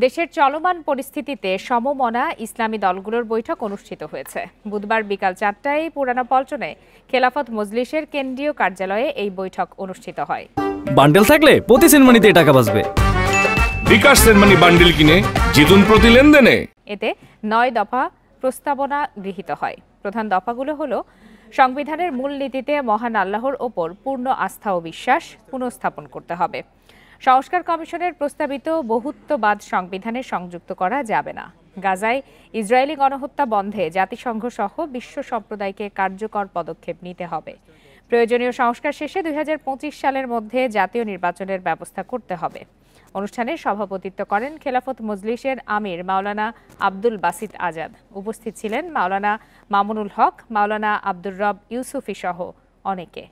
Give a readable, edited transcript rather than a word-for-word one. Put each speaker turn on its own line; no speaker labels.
দেশের চলমান পরিস্থিতিতে সমমনা ইসলামী দলগুলোর বৈঠক অনুষ্ঠিত হয়েছে। বুধবার বিকাল 4টায় পুরানা পল্টনে খেলাফত মজলিসের কেন্দ্রীয় কার্যালয়ে এই বৈঠক অনুষ্ঠিত হয়।
বান্ডেল থাকলে প্রতি সেনমানিতে টাকা বাঁচবে।
বিকাশ সেনমানি বান্ডেল কিনে জিতুন প্রতি লেনদেনে।
এতে 9 দফা প্রস্তাবনা গৃহীত হয়। প্রধান দফাগুলো হলো সংবিধানের মূলনীতিতে মহান আল্লাহর ওপর পূর্ণ আস্থা ও বিশ্বাস পুনঃস্থাপন করতে হবে। সংস্কার কমিশনের প্রস্তাবিত বহুত্ববাদ সংবিধানে সংযুক্ত করা যাবে না। গাজায় ইসরায়েলি গণহত্যা বন্ধে জাতিসংঘ সহ বিশ্ব সম্প্রদায়কে কার্যকর পদক্ষেপ নিতে হবে। প্রয়োজনীয় সংস্কার শেষে 2025 সালের মধ্যে জাতীয় নির্বাচনের ব্যবস্থা করতে হবে। অনুষ্ঠানে সভাপতিত্ব করেন খেলাফত মজলিসের আমির মাওলানা আব্দুল বাসিত আজাদ। উপস্থিত ছিলেন মাওলানা মামুনুল হক, মাওলানা আব্দুর রব ইউসুফি সহ অনেকে।